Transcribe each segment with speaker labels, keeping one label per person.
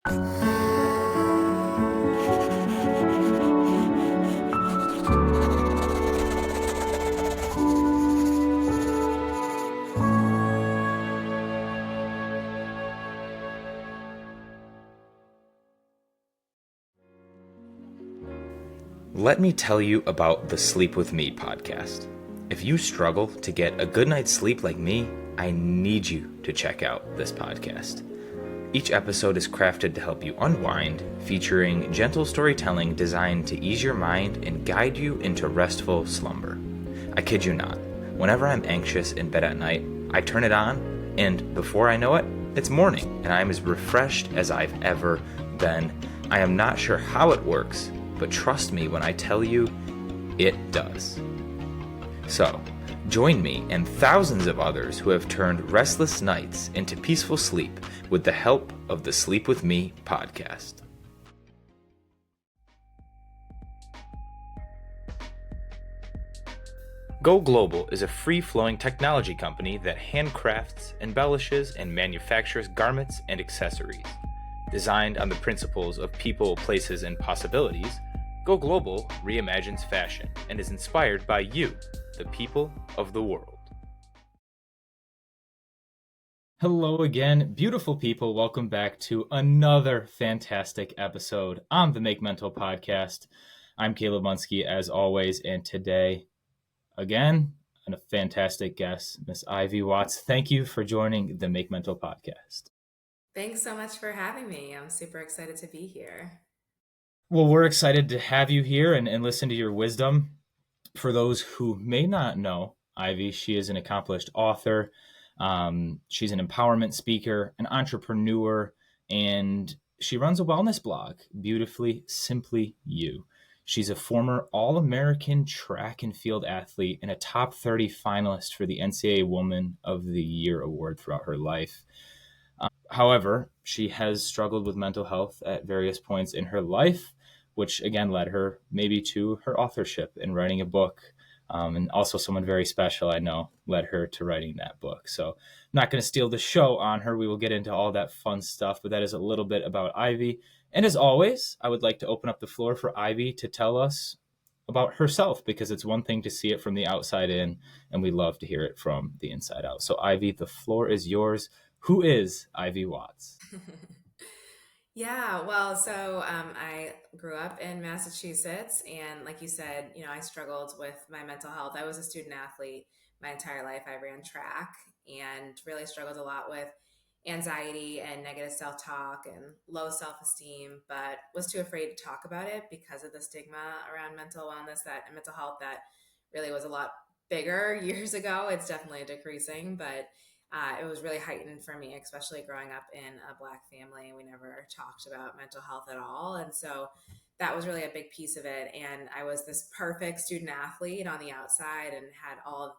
Speaker 1: Let me tell you about the Sleep With Me podcast. If you struggle to get a good night's sleep like me, I need you to check out this podcast. Each episode is crafted to help you unwind, featuring gentle storytelling designed to ease your mind and guide you into restful slumber. I kid you not, whenever I'm anxious in bed at night, I turn it on, and before I know it, it's morning, and I'm as refreshed as I've ever been. I am not sure how it works, but trust me when I tell you, it does. So, join me and thousands of others who have turned restless nights into peaceful sleep with the help of the Sleep With Me podcast. Go Global is a free-flowing technology company that handcrafts, embellishes, and manufactures garments and accessories. Designed on the principles of people, places, and possibilities, Go Global reimagines fashion and is inspired by you, the people of the world. Hello again, beautiful people. Welcome back to another fantastic episode on the Make Mental podcast. I'm Caleb Munski, as always, and today, again, a fantastic guest, Miss Ivy Watts. Thank you for joining the Make Mental podcast.
Speaker 2: Thanks so much for having me. I'm super excited to be here.
Speaker 1: Well, we're excited to have you here and listen to your wisdom. For those who may not know Ivy, she is an accomplished author. She's an empowerment speaker, an entrepreneur, and she runs a wellness blog, Beautifully Simply You. She's a former All-American track and field athlete and a top 30 finalist for the NCAA Woman of the Year award throughout her life. However, she has struggled with mental health at various points in her life, which again led her maybe to her authorship and writing a book. And also someone very special I know led her to writing that book. So I'm not going to steal the show on her. We will get into all that fun stuff, but that is a little bit about Ivy. And as always, I would like to open up the floor for Ivy to tell us about herself, because it's one thing to see it from the outside in, and we love to hear it from the inside out. So Ivy, the floor is yours. Who is Ivy Watts?
Speaker 2: Yeah, well, so I grew up in Massachusetts, and like you said, I struggled with my mental health. I was a student athlete my entire life. I ran track and really struggled a lot with anxiety and negative self-talk and low self-esteem, but was too afraid to talk about it because of the stigma around mental wellness and mental health that really was a lot bigger years ago. It's definitely decreasing, but it was really heightened for me, especially growing up in a Black family. We never talked about mental health at all. And so that was really a big piece of it. And I was this perfect student athlete on the outside and had all of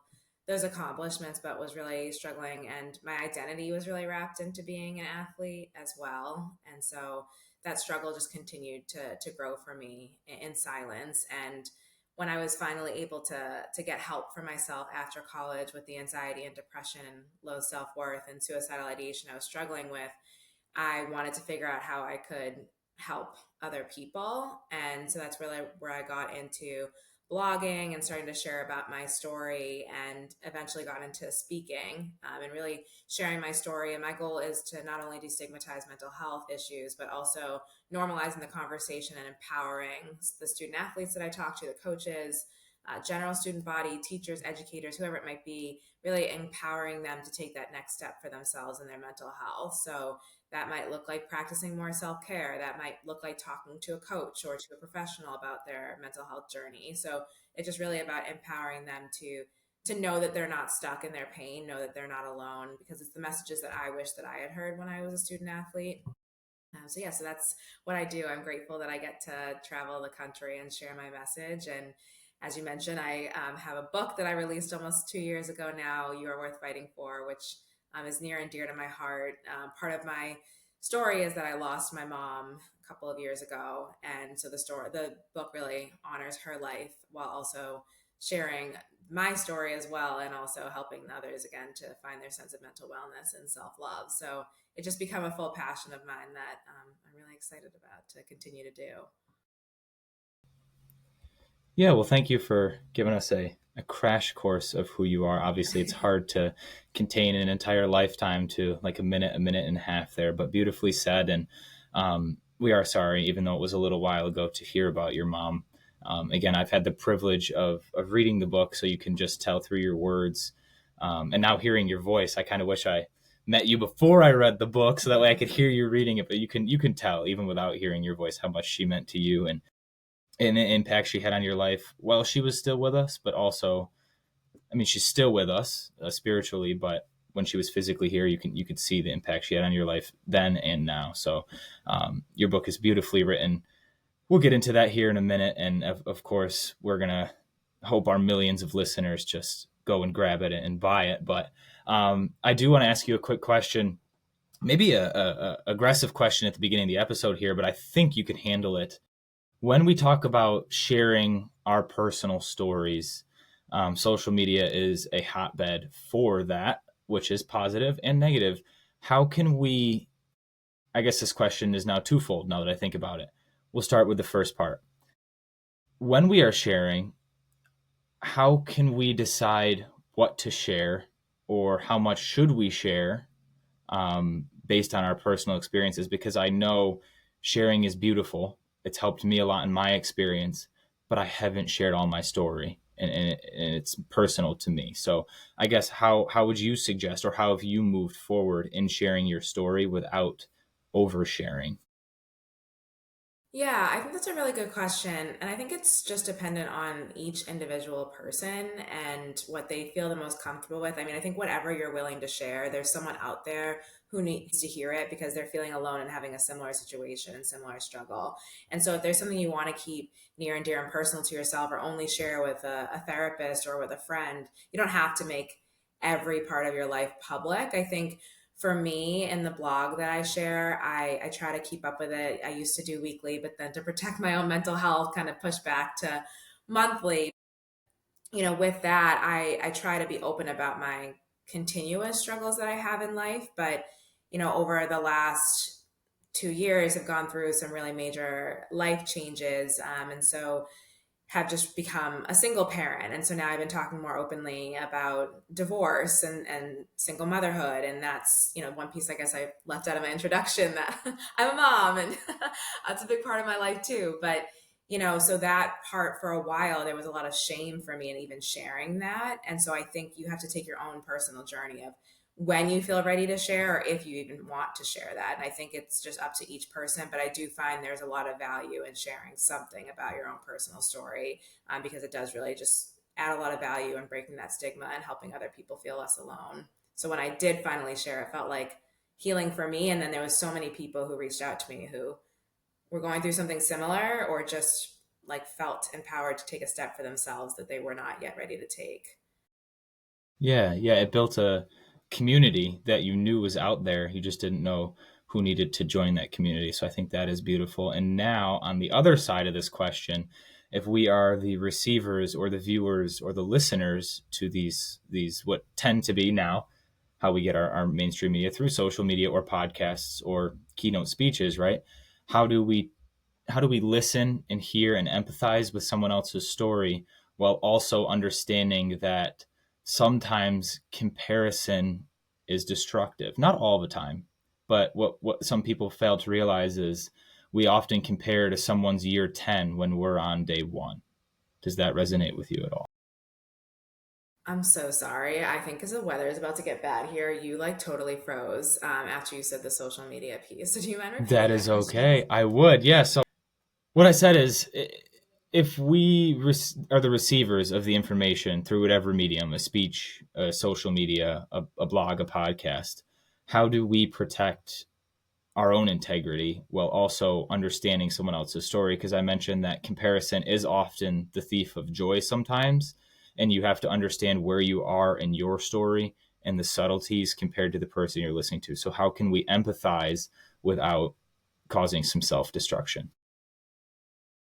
Speaker 2: those accomplishments, but was really struggling. And my identity was really wrapped into being an athlete as well. And so that struggle just continued to grow for me in silence. And when I was finally able to get help for myself after college with the anxiety and depression and low self-worth and suicidal ideation I was struggling with, I wanted to figure out how I could help other people. And so that's really where I got into blogging and starting to share about my story, and eventually got into speaking and really sharing my story. And my goal is to not only destigmatize mental health issues, but also normalizing the conversation and empowering the student athletes that I talk to, the coaches, general student body, teachers, educators, whoever it might be, really empowering them to take that next step for themselves and their mental health. So that might look like practicing more self-care. That might look like talking to a coach or to a professional about their mental health journey. So it's just really about empowering them to know that they're not stuck in their pain, know that they're not alone, because it's the messages that I wish that I had heard when I was a student athlete. So that's what I do. I'm grateful that I get to travel the country and share my message. And as you mentioned, I have a book that I released almost 2 years ago now, You Are Worth Fighting For, which is near and dear to my heart. Part of my story is that I lost my mom a couple of years ago. And so the book really honors her life while also sharing my story as well, and also helping others again to find their sense of mental wellness and self-love. So it just become a full passion of mine that I'm really excited about to continue to do.
Speaker 1: Yeah, well, thank you for giving us a crash course of who you are. Obviously, it's hard to contain an entire lifetime to like a minute and a half there, but beautifully said. And we are sorry, even though it was a little while ago, to hear about your mom. Again, I've had the privilege of reading the book, so you can just tell through your words. And now hearing your voice, I kind of wish I met you before I read the book, so that way I could hear you reading it. But you can tell even without hearing your voice how much she meant to you, and the impact she had on your life while she was still with us, but also, I mean, she's still with us spiritually, but when she was physically here, you could see the impact she had on your life then and now. So your book is beautifully written. We'll get into that here in a minute, and of course, we're gonna hope our millions of listeners just go and grab it and buy it. But I do want to ask you a quick question, maybe a aggressive question at the beginning of the episode here, but I think you can handle it. When we talk about sharing our personal stories, social media is a hotbed for that, which is positive and negative. How can we? I guess this question is now twofold now that I think about it. We'll start with the first part. When we are sharing, how can we decide what to share or how much should we share based on our personal experiences? Because I know sharing is beautiful. It's helped me a lot in my experience, but I haven't shared all my story, and it's personal to me. So I guess how would you suggest, or how have you moved forward in sharing your story without oversharing?
Speaker 2: Yeah, I think that's a really good question. And I think it's just dependent on each individual person and what they feel the most comfortable with. I mean, I think whatever you're willing to share, there's someone out there who needs to hear it because they're feeling alone and having a similar situation and similar struggle. And so if there's something you want to keep near and dear and personal to yourself or only share with a therapist or with a friend, you don't have to make every part of your life public. I think for me in the blog that I share, I try to keep up with it. I used to do weekly, but then to protect my own mental health, kind of push back to monthly. With that, I try to be open about my continuous struggles that I have in life. But, over the last 2 years, I've gone through some really major life changes. And so have just become a single parent. And so now I've been talking more openly about divorce and single motherhood. And that's, one piece I guess I left out of my introduction that I'm a mom and that's a big part of my life too. But, so that part for a while, there was a lot of shame for me in even sharing that. And so I think you have to take your own personal journey of when you feel ready to share or if you even want to share that. And I think it's just up to each person. But I do find there's a lot of value in sharing something about your own personal story because it does really just add a lot of value in breaking that stigma and helping other people feel less alone. So when I did finally share, it felt like healing for me. And then there was so many people who reached out to me who were going through something similar or just like felt empowered to take a step for themselves that they were not yet ready to take.
Speaker 1: Yeah, yeah, it built a community that you knew was out there. You just didn't know who needed to join that community. So I think that is beautiful. And now, on the other side of this question, if we are the receivers or the viewers or the listeners to these what tend to be now how we get our mainstream media through social media or podcasts or keynote speeches, right? How do we how do we listen and hear and empathize with someone else's story while also understanding that sometimes comparison is destructive? Not all the time, but what some people fail to realize is we often compare to someone's year 10 when we're on day one. Does that resonate with you at all?
Speaker 2: I'm so sorry. I think because the weather is about to get bad here, you like totally froze after you said the social media piece. So do you mind
Speaker 1: That
Speaker 2: repeating
Speaker 1: is
Speaker 2: that question?
Speaker 1: okay. I would. Yeah. So what I said is, if we are the receivers of the information through whatever medium, a speech, a social media, a blog, a podcast, how do we protect our own integrity while also understanding someone else's story? Because I mentioned that comparison is often the thief of joy sometimes, and you have to understand where you are in your story and the subtleties compared to the person you're listening to. So, how can we empathize without causing some self destruction?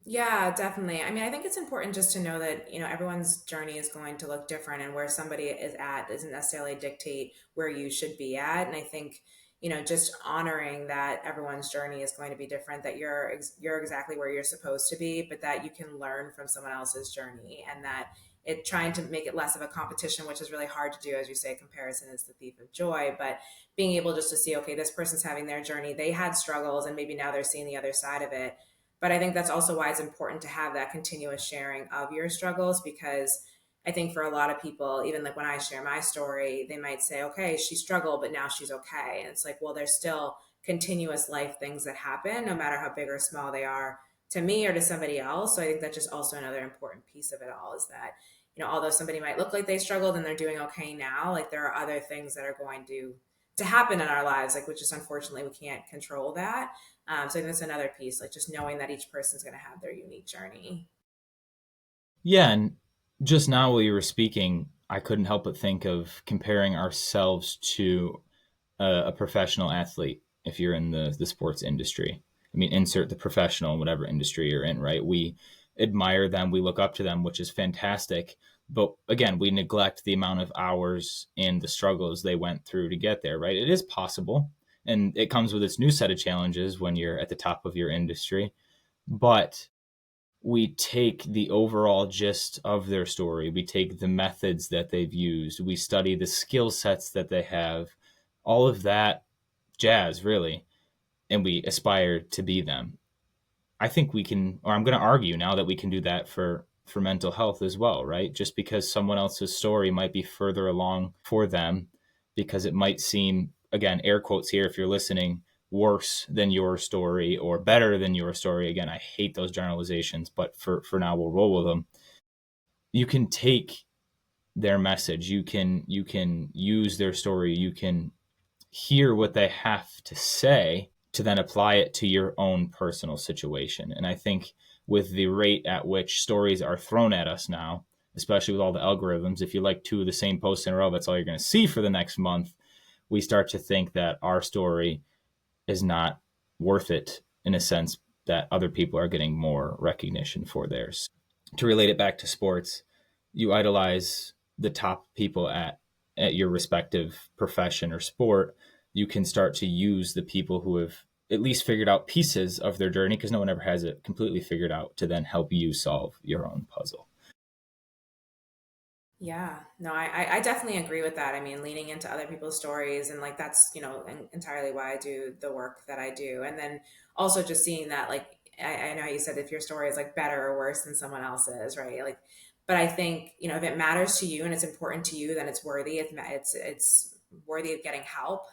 Speaker 2: Yeah, definitely. I mean, I think it's important just to know that, everyone's journey is going to look different, and where somebody is at doesn't necessarily dictate where you should be at. And I think, just honoring that everyone's journey is going to be different, that you're exactly where you're supposed to be, but that you can learn from someone else's journey, and that it trying to make it less of a competition, which is really hard to do. As you say, comparison is the thief of joy, but being able just to see, okay, this person's having their journey, they had struggles, and maybe now they're seeing the other side of it. But I think that's also why it's important to have that continuous sharing of your struggles, because I think for a lot of people, even like when I share my story, they might say, okay, she struggled, but now she's okay. And it's like, well, there's still continuous life things that happen, no matter how big or small they are to me or to somebody else. So I think that's just also another important piece of it all, is that, although somebody might look like they struggled and they're doing okay now, like there are other things that are going to happen in our lives, like which is unfortunately we can't control that. So I think that's another piece, like just knowing that each person's going to have their unique journey.
Speaker 1: Yeah, and just now while you were speaking, I couldn't help but think of comparing ourselves to a professional athlete if you're in the sports industry. I mean, insert the professional in whatever industry you're in, right? We admire them, we look up to them, which is fantastic. But again, we neglect the amount of hours and the struggles they went through to get there, right? It is possible. And it comes with its new set of challenges when you're at the top of your industry. But we take the overall gist of their story, we take the methods that they've used, we study the skill sets that they have, all of that jazz, really, and we aspire to be them. I think we can, or I'm going to argue now that we can do that for mental health as well, right? Just because someone else's story might be further along for them, because it might seem, again, air quotes here if you're listening, worse than your story or better than your story. Again, I hate those generalizations, but for now we'll roll with them. You can take their message, you can use their story, you can hear what they have to say to then apply it to your own personal situation. And I think with the rate at which stories are thrown at us now, especially with all the algorithms, if you like two of the same posts in a row, that's all you're going to see for the next month. We start to think that our story is not worth it, in a sense that other people are getting more recognition for theirs. To relate it back to sports, you idolize the top people at your respective profession or sport. You can start to use the people who have at least figured out pieces of their journey, because no one ever has it completely figured out, to then help you solve your own puzzle.
Speaker 2: Yeah, no, I definitely agree with that. I mean, leaning into other people's stories, and like that's, entirely why I do the work that I do. And then also just seeing that, like, I know you said if your story is like better or worse than someone else's, right? Like, but I think, if it matters to you and it's important to you, then it's worthy. It's worthy of getting help.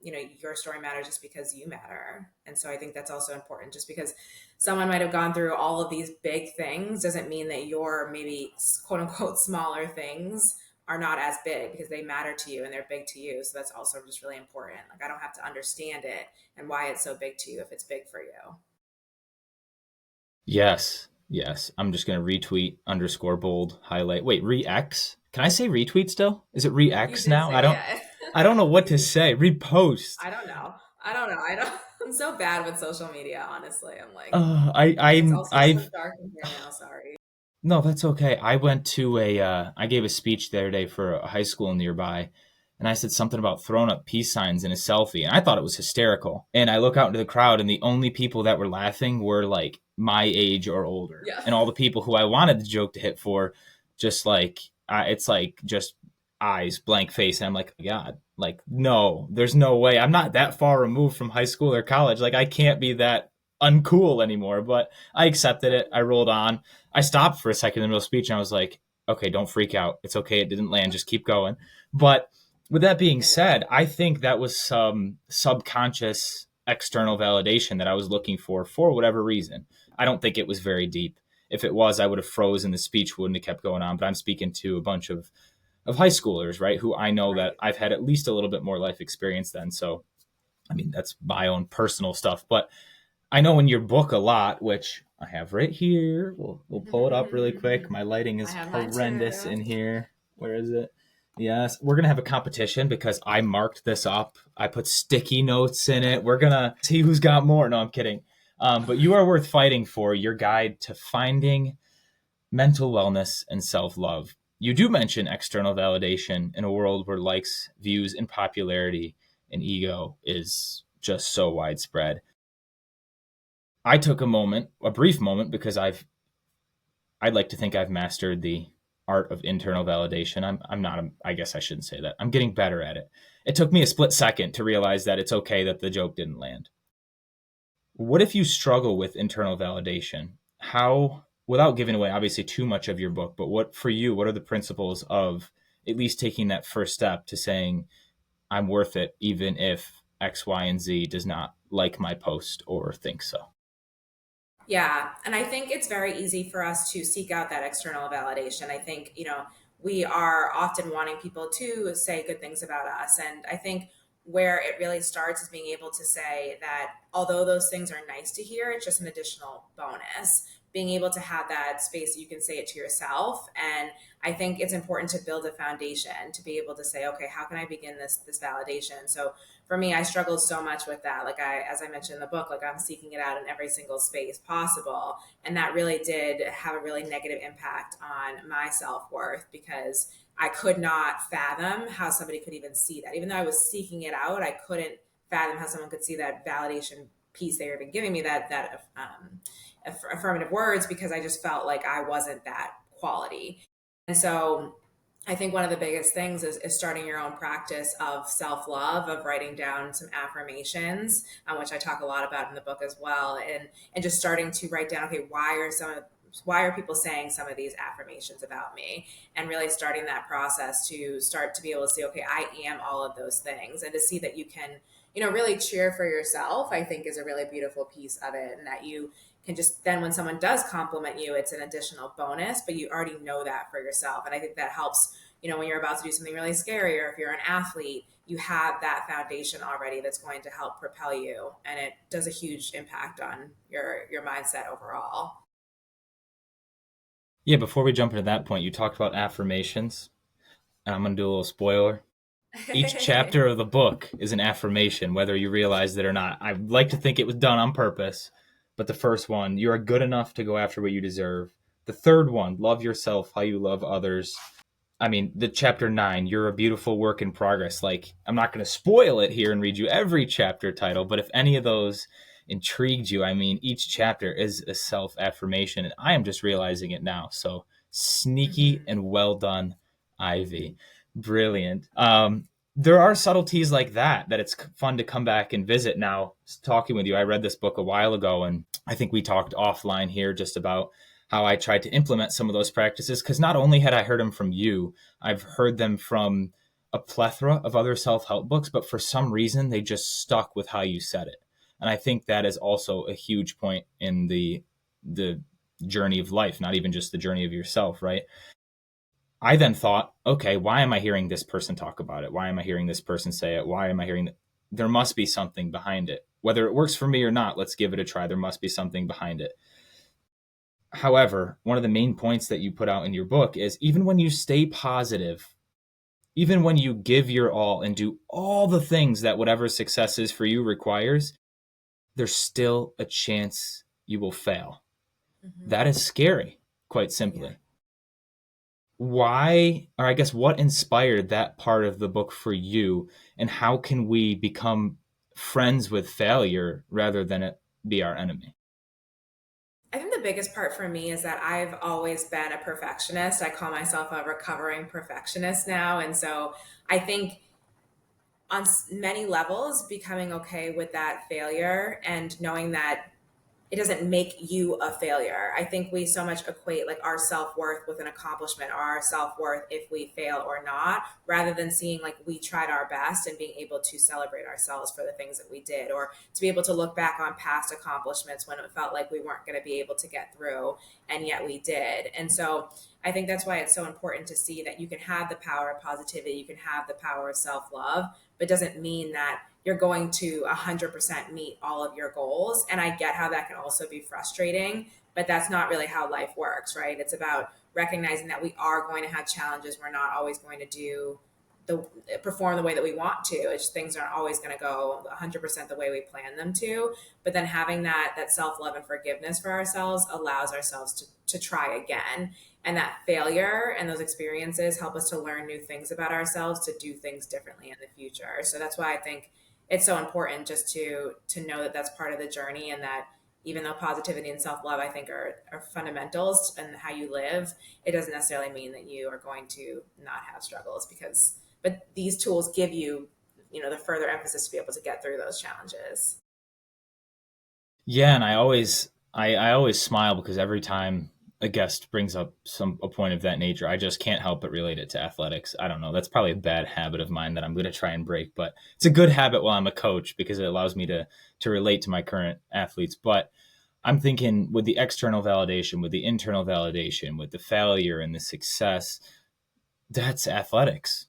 Speaker 2: Your story matters just because you matter. And so I think that's also important. Just because someone might have gone through all of these big things doesn't mean that your maybe quote unquote smaller things are not as big, because they matter to you and they're big to you. So that's also just really important. Like, I don't have to understand it and why it's so big to you if it's big for you.
Speaker 1: Yes, yes. I'm just going to retweet underscore bold highlight. Wait, re-X? Can I say retweet still? Is it
Speaker 2: You
Speaker 1: re-X
Speaker 2: did
Speaker 1: now?
Speaker 2: say, yeah.
Speaker 1: I don't know what to say. Repost.
Speaker 2: I don't know. I don't know. I don't. I'm so bad with social media. Honestly, I'm like,
Speaker 1: I
Speaker 2: it's
Speaker 1: I'm
Speaker 2: also so
Speaker 1: I've
Speaker 2: dark in here now. Sorry.
Speaker 1: No, that's okay. I went to I gave a speech the other day for a high school nearby, and I said something about throwing up peace signs in a selfie, and I thought it was hysterical. And I look out into the crowd, and the only people that were laughing were like my age or older,
Speaker 2: Yeah.
Speaker 1: and all the people who I wanted the joke to hit for, just like it's like just eyes, blank face, and I'm like, God, like no, there's no way. I'm not that far removed from high school or college. Like I can't be that uncool anymore. But I accepted it. I rolled on. I stopped for a second in the middle of the speech and I was like, okay, don't freak out. It's okay. It didn't land. Just keep going. But with that being
Speaker 2: Yeah.
Speaker 1: said, I think that was some subconscious external validation that I was looking for whatever reason. I don't think it was very deep. If it was, I would have frozen. The speech wouldn't have kept going on. But I'm speaking to a bunch of high schoolers, right? Who I know that
Speaker 2: Right.
Speaker 1: I've had at least a little bit more life experience than. So, I mean, that's my own personal stuff. But I know in your book a lot, which I have right here. We'll pull it up really quick. My lighting
Speaker 2: I
Speaker 1: is
Speaker 2: have mine
Speaker 1: horrendous
Speaker 2: too.
Speaker 1: in here. Where is it? Yes, we're gonna have a competition because I marked this up. I put sticky notes in it. We're gonna see who's got more. No, I'm kidding. But you are worth fighting for. Your guide to finding mental wellness and self love. You do mention external validation in a world where likes, views, and popularity and ego is just so widespread. I took a moment, a brief moment, because I'd like to think I've mastered the art of internal validation. I'm not, I guess I shouldn't say that. I'm getting better at it. It took me a split second to realize that it's okay that the joke didn't land. What if you struggle with internal validation? How, without giving away obviously too much of your book, but what for you, what are the principles of at least taking that first step to saying, I'm worth it, even if X, Y, and Z does not like my post or think so?
Speaker 2: Yeah. And I think it's very easy for us to seek out that external validation. I think, we are often wanting people to say good things about us. And I think where it really starts is being able to say that although those things are nice to hear, it's just an additional bonus. Being able to have that space, you can say it to yourself. And I think it's important to build a foundation to be able to say, okay, how can I begin this validation? So for me, I struggled so much with that. Like as I mentioned in the book, like I'm seeking it out in every single space possible. And that really did have a really negative impact on my self-worth because I could not fathom how somebody could even see that. Even though I was seeking it out, I couldn't fathom how someone could see that validation piece they were even giving me affirmative words because I just felt like I wasn't that quality. And so I think one of the biggest things is starting your own practice of self love, of writing down some affirmations, which I talk a lot about in the book as well, and just starting to write down, okay, why are people saying some of these affirmations about me, and really starting that process to start to be able to see, okay, I am all of those things, and to see that you can, really cheer for yourself. I think is a really beautiful piece of it, and that you can just then when someone does compliment you, it's an additional bonus, but you already know that for yourself. And I think that helps, when you're about to do something really scary, or if you're an athlete, you have that foundation already that's going to help propel you. And it does a huge impact on your mindset overall.
Speaker 1: Yeah, before we jump into that point, you talked about affirmations. And I'm going to do a little spoiler. Each chapter of the book is an affirmation, whether you realize it or not. I like to think it was done on purpose. But the first one, you are good enough to go after what you deserve. The third one, love yourself how you love others. I mean, the chapter 9, you're a beautiful work in progress. Like, I'm not going to spoil it here and read you every chapter title, but if any of those intrigued you, I mean, each chapter is a self affirmation, and I am just realizing it now. So sneaky
Speaker 2: Mm-hmm.
Speaker 1: and well done, Ivy. Brilliant. There are subtleties like that it's fun to come back and visit now. Talking with you, I read this book a while ago, and I think we talked offline here just about how I tried to implement some of those practices because not only had I heard them from you, I've heard them from a plethora of other self help books, but for some reason they just stuck with how you said it. And I think that is also a huge point in the journey of life, not even just the journey of yourself, right? I then thought, okay, why am I hearing this person talk about it? Why am I hearing this person say it? Why am I hearing that? There must be something behind it. Whether it works for me or not, let's give it a try. There must be something behind it. However, one of the main points that you put out in your book is even when you stay positive, even when you give your all and do all the things that whatever success is for you requires, there's still a chance you will fail.
Speaker 2: Mm-hmm.
Speaker 1: That is scary, quite
Speaker 2: Yeah.
Speaker 1: simply. Why, or I guess what inspired that part of the book for you, and how can we become friends with failure rather than it be our enemy?
Speaker 2: I think the biggest part for me is that I've always been a perfectionist. I call myself a recovering perfectionist now. And so I think on many levels, becoming okay with that failure and knowing that it doesn't make you a failure. I think we so much equate like our self-worth with an accomplishment, or our self-worth if we fail or not, rather than seeing like we tried our best and being able to celebrate ourselves for the things that we did, or to be able to look back on past accomplishments when it felt like we weren't going to be able to get through and yet we did. And so I think that's why it's so important to see that you can have the power of positivity, you can have the power of self-love, but it doesn't mean that you're going to 100% meet all of your goals. And I get how that can also be frustrating, but that's not really how life works, right? It's about recognizing that we are going to have challenges. We're not always going to do the perform the way that we want to. It's just, things aren't always going to go 100% the way we plan them to. But then having that self love and forgiveness for ourselves allows ourselves to try again. And that failure and those experiences help us to learn new things about ourselves, to do things differently in the future. So that's why I think it's so important just to know that that's part of the journey, and that even though positivity and self-love I think are fundamentals in how you live, it doesn't necessarily mean that you are going to not have struggles, because but these tools give you, the further emphasis to be able to get through those challenges.
Speaker 1: Yeah, and I always smile because every time a guest brings up a point of that nature, I just can't help but relate it to athletics. I don't know. That's probably a bad habit of mine that I'm going to try and break, but it's a good habit while I'm a coach because it allows me to relate to my current athletes. But I'm thinking with the external validation, with the internal validation, with the failure and the success, that's athletics.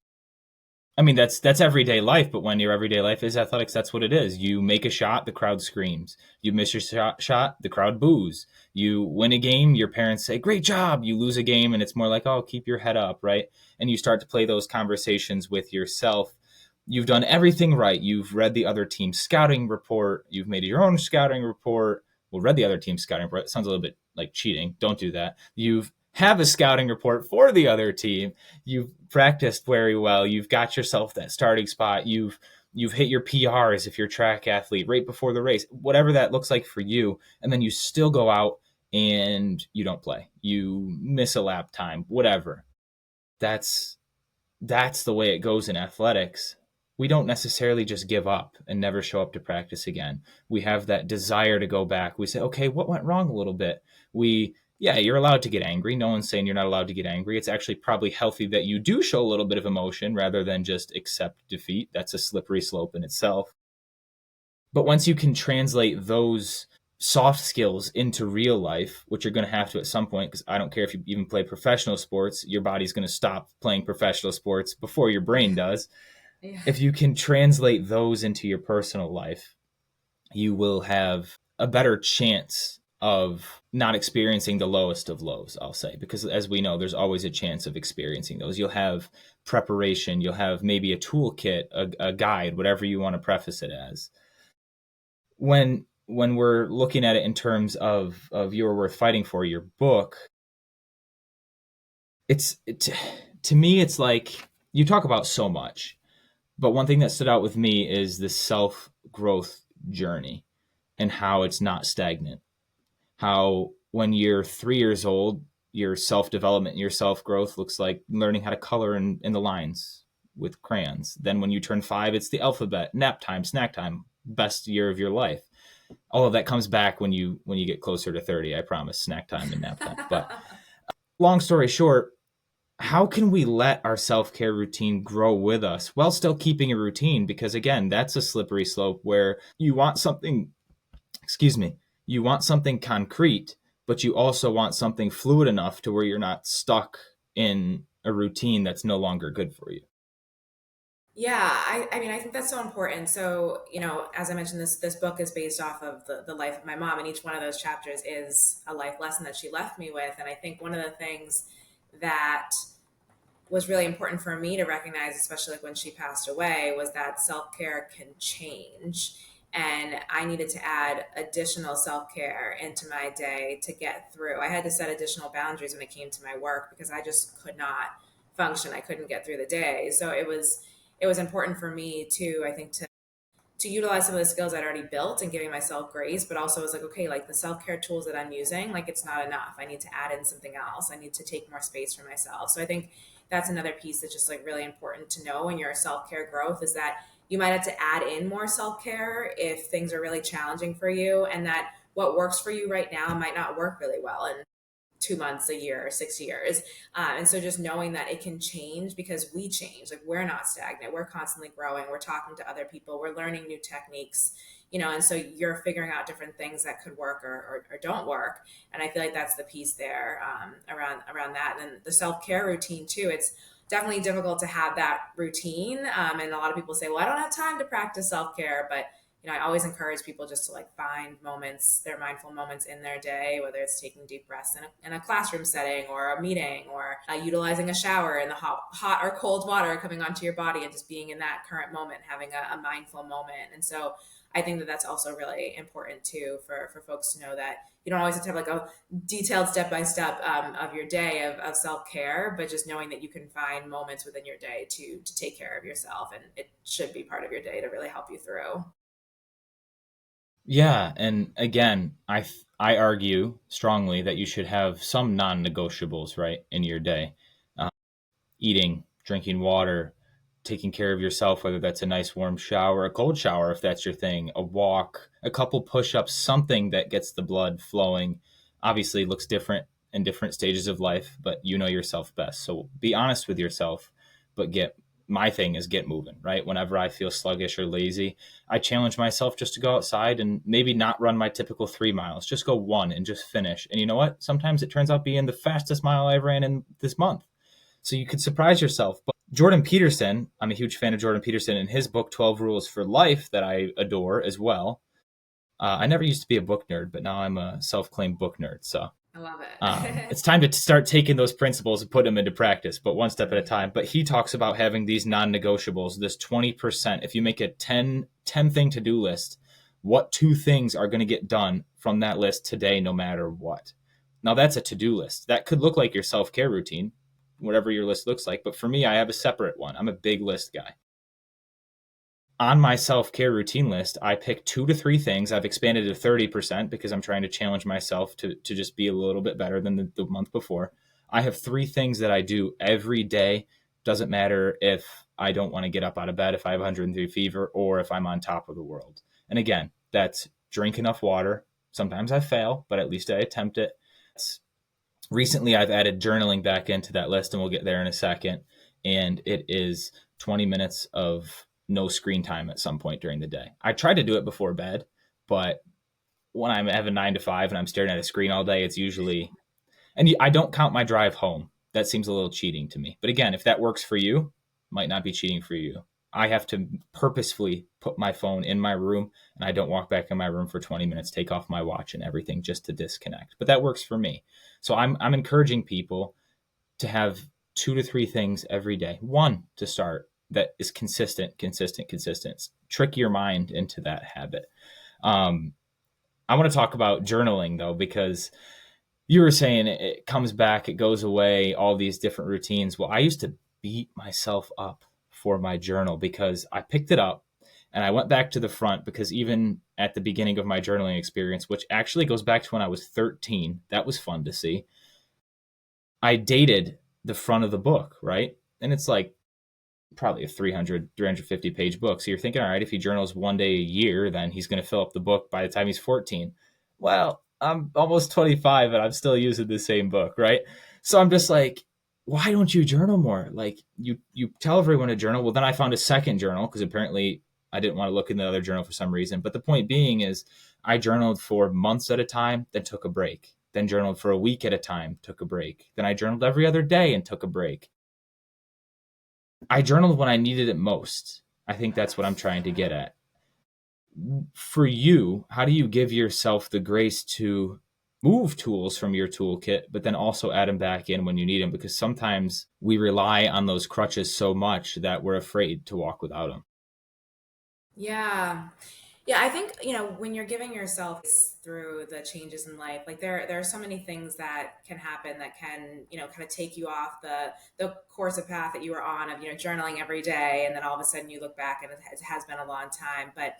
Speaker 1: I mean, that's everyday life, but when your everyday life is athletics, that's what it is. You make a shot, the crowd screams. You miss your shot, the crowd boos. You win a game, your parents say, "Great job." You lose a game, and it's more like, "Oh, keep your head up," right? And you start to play those conversations with yourself. You've done everything right. You've read the other team's scouting report. You've made your own scouting report. Well, read the other team's scouting report. It sounds a little bit like cheating. Don't do that. You've have a scouting report for the other team. You've practiced very well. You've got yourself that starting spot. You've hit your PRs if you're a track athlete right before the race, whatever that looks like for you. And then you still go out and you don't play. You miss a lap time, whatever. That's that's the way it goes in athletics. We don't necessarily just give up and never show up to practice again. We have that desire to go back. We say, okay, what went wrong a little bit? Yeah, you're allowed to get angry. No one's saying you're not allowed to get angry. It's actually probably healthy that you do show a little bit of emotion rather than just accept defeat. That's a slippery slope in itself. But once you can translate those soft skills into real life, which you're going to have to at some point, because I don't care if you even play professional sports, your body's going to stop playing professional sports before your brain does.
Speaker 2: Yeah.
Speaker 1: If you can translate those into your personal life, you will have a better chance of not experiencing the lowest of lows, I'll say, because as we know, there's always a chance of experiencing those. You'll have preparation, you'll have maybe a toolkit, a guide, whatever you want to preface it as. When we're looking at it in terms of You're Worth Fighting For, your book, to me, it's like you talk about so much, but one thing that stood out with me is the self growth journey and how it's not stagnant. How when you're 3 years old, your self development, your self growth looks like learning how to color in the lines with crayons. Then when you turn 5, it's the alphabet, nap time, snack time, best year of your life. All of that comes back when you get closer to 30. I promise, snack time and nap time. But long story short, how can we let our self-care routine grow with us while still keeping a routine? Because again, that's a slippery slope where you want something, excuse me, you want something concrete, but you also want something fluid enough to where you're not stuck in a routine that's no longer good for you.
Speaker 2: Yeah, I mean, I think that's so important. So, as I mentioned, this book is based off of the life of my mom, and each one of those chapters is a life lesson that she left me with. And I think one of the things that was really important for me to recognize, especially like when she passed away, was that self care can change. And I needed to add additional self care into my day to get through. I had to set additional boundaries when it came to my work because I just could not function. I couldn't get through the day. So it was important for me to, I think, to utilize some of the skills I'd already built and giving myself grace, but also it was like, okay, like the self care tools that I'm using, like it's not enough. I need to add in something else. I need to take more space for myself. So I think that's another piece that's just like really important to know when you're self care growth is that you might have to add in more self care if things are really challenging for you, and that what works for you right now might not work really well. And 2 months, a year, 6 years. And so just knowing that it can change because we change, like we're not stagnant, we're constantly growing, we're talking to other people, we're learning new techniques, and so you're figuring out different things that could work or don't work. And I feel like that's the piece there around that. And then the self-care routine too, it's definitely difficult to have that routine. And a lot of people say, well, I don't have time to practice self-care, but I always encourage people just to like find moments, their mindful moments in their day, whether it's taking deep breaths in a classroom setting or a meeting, or utilizing a shower in the hot or cold water coming onto your body and just being in that current moment, having a mindful moment. And so I think that that's also really important too for folks to know that you don't always have to have like a detailed step by step of your day of self care, but just knowing that you can find moments within your day to take care of yourself, and it should be part of your day to really help you through.
Speaker 1: Yeah, and again, I argue strongly that you should have some non-negotiables, right, in your day. Eating, drinking water, taking care of yourself, whether that's a nice warm shower, a cold shower if that's your thing, a walk, a couple push-ups, something that gets the blood flowing. Obviously looks different in different stages of life, but you know yourself best. So be honest with yourself, but get my thing is get moving, right? Whenever I feel sluggish or lazy, I challenge myself just to go outside and maybe not run my typical 3 miles, just go one and just finish. And you know what? Sometimes it turns out being the fastest mile I've ran in this month. So you could surprise yourself. But Jordan Peterson, I'm a huge fan of Jordan Peterson and his book, 12 Rules for Life, that I adore as well. I never used to be a book nerd, but now I'm a self claimed book nerd. So
Speaker 2: I love it.
Speaker 1: it's time to start taking those principles and put them into practice, but one step at a time. But he talks about having these non negotiables, this 20%. If you make a 10 thing to do list, what two things are going to get done from that list today, no matter what? Now, that's a to do list. That could look like your self care routine, whatever your list looks like. But for me, I have a separate one. I'm a big list guy. On my self care routine list, I pick 2 to 3 things. I've expanded to 30% because I'm trying to challenge myself to just be a little bit better than the month before. I have 3 things that I do every day. Doesn't matter if I don't want to get up out of bed, if I have 103 fever, or if I'm on top of the world. And again, that's drink enough water. Sometimes I fail, but at least I attempt it. Recently, I've added journaling back into that list, and we'll get there in a second. And it is 20 minutes of no screen time at some point during the day. I try to do it before bed, but when I have a 9 to 5 and I'm staring at a screen all day, it's usually, and I don't count my drive home. That seems a little cheating to me. But again, if that works for you, might not be cheating for you. I have to purposefully put my phone in my room and I don't walk back in my room for 20 minutes, take off my watch and everything just to disconnect. But that works for me. So I'm encouraging people to have 2 to 3 things every day. One to start that is consistent, consistent, consistent. Trick your mind into that habit. Um, I want to talk about journaling though, because you were saying it comes back, it goes away, all these different routines. Well, I used to beat myself up for my journal because I picked it up and I went back to the front because even at the beginning of my journaling experience, which actually goes back to when I was 13, that was fun to see. I dated the front of the book, right? And it's like probably a 350 page book. So you're thinking, all right, if he journals one day a year, then he's going to fill up the book by the time he's 14. Well, I'm almost 25 and I'm still using the same book, right? So I'm just like, why don't you journal more? Like you tell everyone to journal. Well, then I found a second journal because apparently I didn't want to look in the other journal for some reason. But the point being is I journaled for months at a time, then took a break. Then journaled for a week at a time, took a break. Then I journaled every other day and took a break. I journaled when I needed it most. I think that's what I'm trying to get at. For you, how do you give yourself the grace to move tools from your toolkit, but then also add them back in when you need them? Because sometimes we rely on those crutches so much that we're afraid to walk without them.
Speaker 2: Yeah. Yeah, I think, when you're giving yourself through the changes in life, like there are so many things that can happen that can, kind of take you off the course of path that you were on of, journaling every day, and then all of a sudden you look back and it has been a long time. But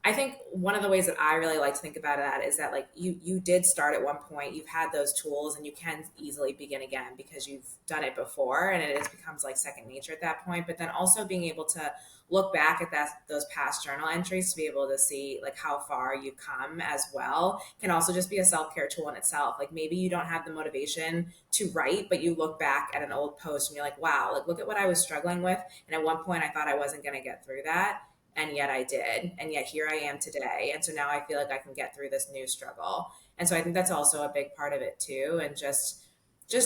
Speaker 2: I think one of the ways that I really like to think about that is that like you did start at one point, you've had those tools, and you can easily begin again because you've done it before, and becomes like second nature at that point. But then also being able to look back at those past journal entries to be able to see like how far you've come as well can also just be a self-care tool in itself. Like maybe you don't have the motivation to write, but you look back at an old post and you're like, wow, like look at what I was struggling with, and at one point I thought I wasn't going to get through that, and yet I did, and yet here I am today, and so now I feel like I can get through this new struggle. And so I think that's also a big part of it too, and just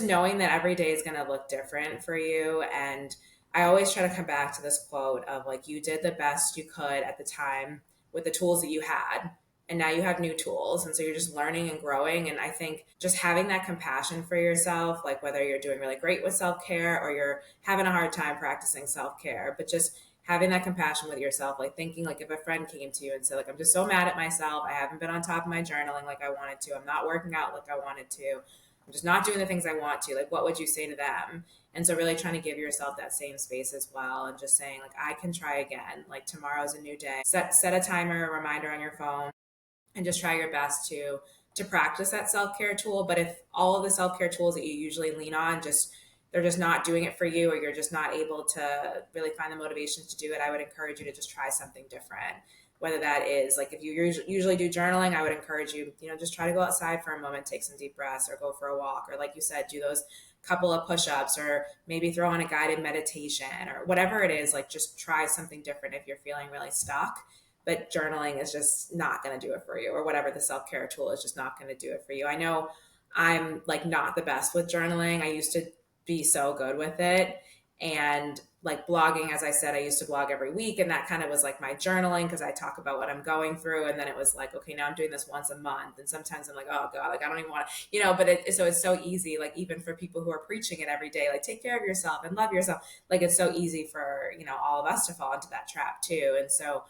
Speaker 2: knowing that every day is going to look different for you. And I always try to come back to this quote of like, you did the best you could at the time with the tools that you had, and now you have new tools, and so you're just learning and growing. And I think just having that compassion for yourself, like whether you're doing really great with self-care or you're having a hard time practicing self-care, but just having that compassion with yourself, like thinking, like if a friend came to you and said, like, I'm just so mad at myself, I haven't been on top of my journaling like I wanted to, I'm not working out like I wanted to, I'm just not doing the things I want to, like what would you say to them? And so really trying to give yourself that same space as well, and just saying, like, I can try again, like tomorrow's a new day. Set a timer, a reminder on your phone, and just try your best to practice that self-care tool. But if all of the self-care tools that you usually lean on, just they're just not doing it for you, or you're just not able to really find the motivation to do it, I would encourage you to just try something different. Whether that is, like, if you usually do journaling, I would encourage you, just try to go outside for a moment, take some deep breaths, or go for a walk, or like you said, do those couple of push-ups, or maybe throw on a guided meditation, or whatever it is. Like, just try something different if you're feeling really stuck. But journaling is just not going to do it for you, or whatever the self-care tool is just not going to do it for you. I know I'm like not the best with journaling. I used to be so good with it. And like blogging, as I said, I used to blog every week, and that kind of was like my journaling, because I talk about what I'm going through. And then it was like, okay, now I'm doing this once a month, and sometimes I'm like, oh god, like I don't even want to, but so it's so easy, like even for people who are preaching it every day, like take care of yourself and love yourself, like it's so easy for all of us to fall into that trap too. And so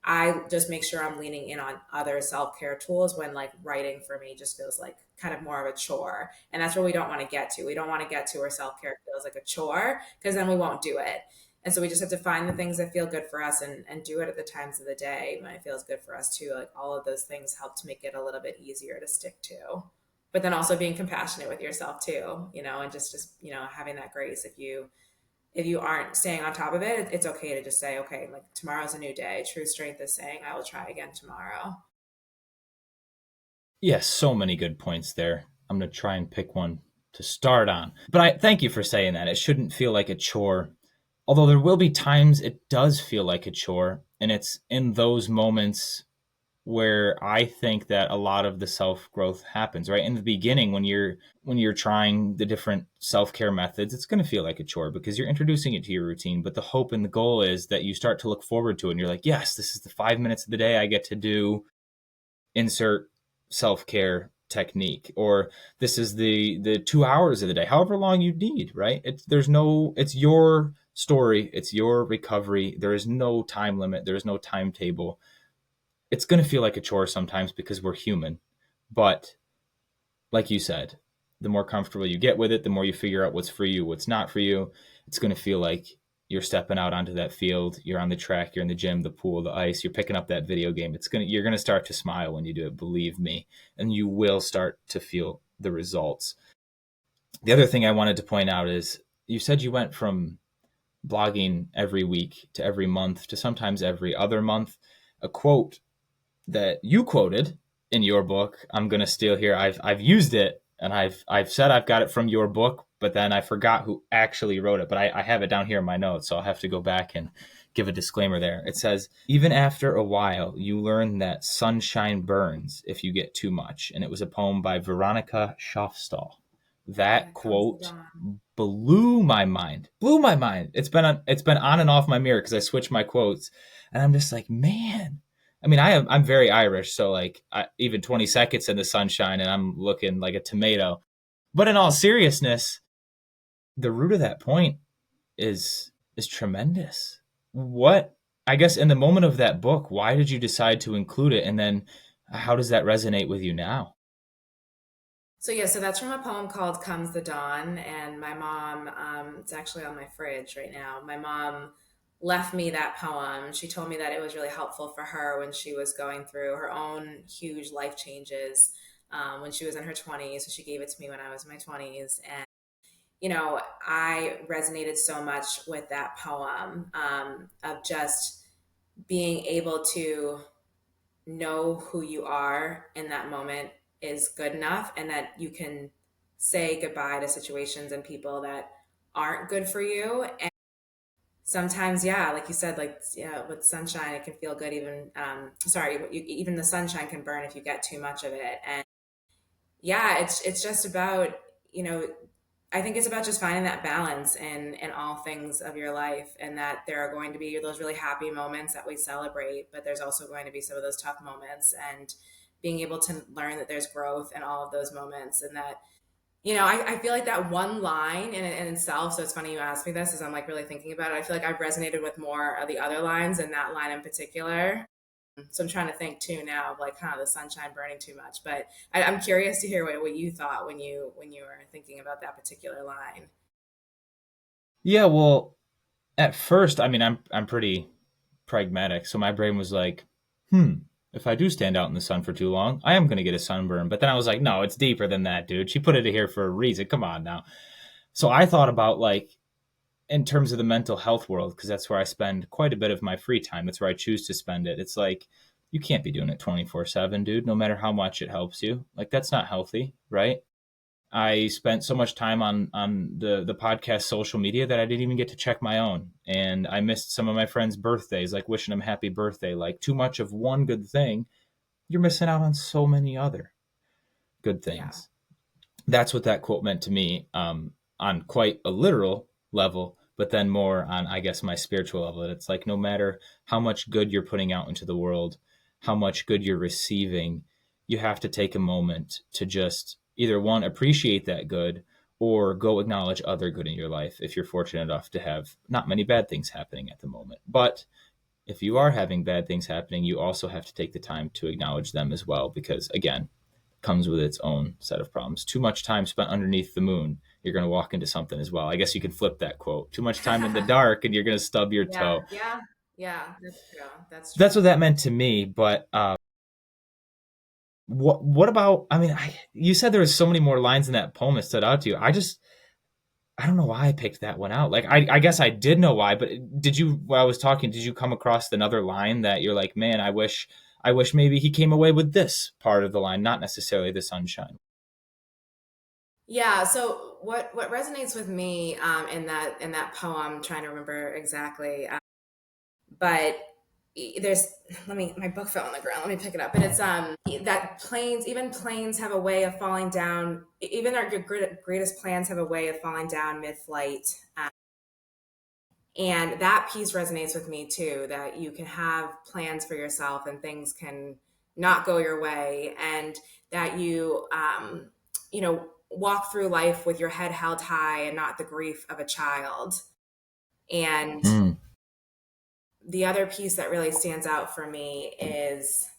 Speaker 2: I just make sure I'm leaning in on other self care tools when, like, writing for me just feels like kind of more of a chore. And that's where we don't want to get to. We don't want to get to where self care feels like a chore, because then we won't do it. And so we just have to find the things that feel good for us, and do it at the times of the day when it feels good for us too. Like, all of those things help to make it a little bit easier to stick to. But then also being compassionate with yourself too, and just having that grace. If you aren't staying on top of it, it's okay to just say, okay, like tomorrow's a new day. True strength is saying, I will try again tomorrow.
Speaker 1: Yes, so many good points there. I'm going to try and pick one to start on. But I thank you for saying that. It shouldn't feel like a chore. Although there will be times it does feel like a chore, and it's in those moments where I think that a lot of the self-growth happens, right? In the beginning, when you're trying the different self-care methods, it's going to feel like a chore because you're introducing it to your routine. But the hope and the goal is that you start to look forward to it, and you're like, yes, this is the 5 minutes of the day I get to do insert self-care technique, or this is the 2 hours of the day, however long you need, right? It's your story, it's your recovery. There is no time limit, there is no timetable. It's going to feel like a chore sometimes because we're human, but like you said, the more comfortable you get with it, the more you figure out what's for you, what's not for you. It's going to feel like you're stepping out onto that field, you're on the track, you're in the gym, the pool, the ice, you're picking up that video game. You're going to start to smile when you do it, believe me, and you will start to feel the results. The other thing I wanted to point out is you said you went from blogging every week to every month to sometimes every other month. A quote that you quoted in your book, I'm going to steal here. I've used it, and I've said I've got it from your book, but then I forgot who actually wrote it. But I have it down here in my notes, so I'll have to go back and give a disclaimer there. It says, even after a while, you learn that sunshine burns if you get too much. And it was a poem by Veronica Schofstall.
Speaker 2: Yeah,
Speaker 1: That
Speaker 2: comes the
Speaker 1: quote
Speaker 2: dawn.
Speaker 1: blew my mind. Blew my mind. It's been on and off my mirror because I switched my quotes, and I'm just like, man. I mean, I'm very Irish, so like even 20 seconds in the sunshine, and I'm looking like a tomato. But in all seriousness, the root of that point is tremendous. What, I guess, in the moment of that book, why did you decide to include it, and then how does that resonate with you now?
Speaker 2: So yeah, so that's from a poem called "Comes the Dawn," and my mom. It's actually on my fridge right now. My mom left me that poem. She told me that it was really helpful for her when she was going through her own huge life changes, when she was in her 20s. So she gave it to me when I was in my 20s, and I resonated so much with that poem, of just being able to know who you are in that moment is good enough, and that you can say goodbye to situations and people that aren't good for you. And sometimes, yeah, like you said, like, yeah, with sunshine it can feel good, even sorry, even the sunshine can burn if you get too much of it. And yeah, it's just about, you know I think it's about just finding that balance in all things of your life, and that there are going to be those really happy moments that we celebrate, but there's also going to be some of those tough moments, and being able to learn that there's growth in all of those moments, and that I feel like that one line in itself. So it's funny you asked me this, as I'm like really thinking about it. I feel like I've resonated with more of the other lines and that line in particular. So I'm trying to think too now of like, the sunshine burning too much. But I'm curious to hear what you thought when you were thinking about that particular line.
Speaker 1: Yeah, well, at first, I mean, I'm pretty pragmatic, so my brain was like, hmm, if I do stand out in the sun for too long, I am going to get a sunburn. But then I was like, no, it's deeper than that, dude. She put it here for a reason. Come on now. So I thought about like in terms of the mental health world, because that's where I spend quite a bit of my free time. That's where I choose to spend it. It's like you can't be doing it 24/7, dude, no matter how much it helps you. Like that's not healthy, right? I spent so much time on the podcast social media that I didn't even get to check my own, and I missed some of my friends' birthdays, like wishing them happy birthday. Like too much of one good thing, you're missing out on so many other good
Speaker 2: Yeah.
Speaker 1: things. That's what that quote meant to me, on quite a literal level, but then more on, I guess, my spiritual level. It's like no matter how much good you're putting out into the world, how much good you're receiving, you have to take a moment to just either one, appreciate that good, or go acknowledge other good in your life if you're fortunate enough to have not many bad things happening at the moment. But if you are
Speaker 2: Yeah.
Speaker 1: having bad things happening, you also have to take the time to acknowledge them as well, because again, comes with its own set of problems. Too much time spent underneath the moon, you're going to walk into something as well. I guess you could flip that quote. Too much time in the dark, and you're going to stub your
Speaker 2: Yeah.
Speaker 1: toe.
Speaker 2: Yeah. Yeah. That's true. That's
Speaker 1: That's
Speaker 2: true.
Speaker 1: what that meant to me. But what about? I mean, you said there was so many more lines in that poem that stood out to you. I don't know why I picked that one out. Like I guess I did know why, but did you? While I was talking, did you come across another line that you're like, man, I wish maybe he came away with this part of the line, not necessarily the sunshine.
Speaker 2: Yeah. So what resonates with me in that poem, I'm trying to remember exactly, but there's let me my book fell on the ground. Let me pick it up. And it's that planes have a way of falling down. Even our greatest plans have a way of falling down mid-flight. And that piece resonates with me too, that you can have plans for yourself and things can not go your way, and that walk through life with your head held high and not the grief of a child. And
Speaker 1: Mm.
Speaker 2: the other piece that really stands out for me is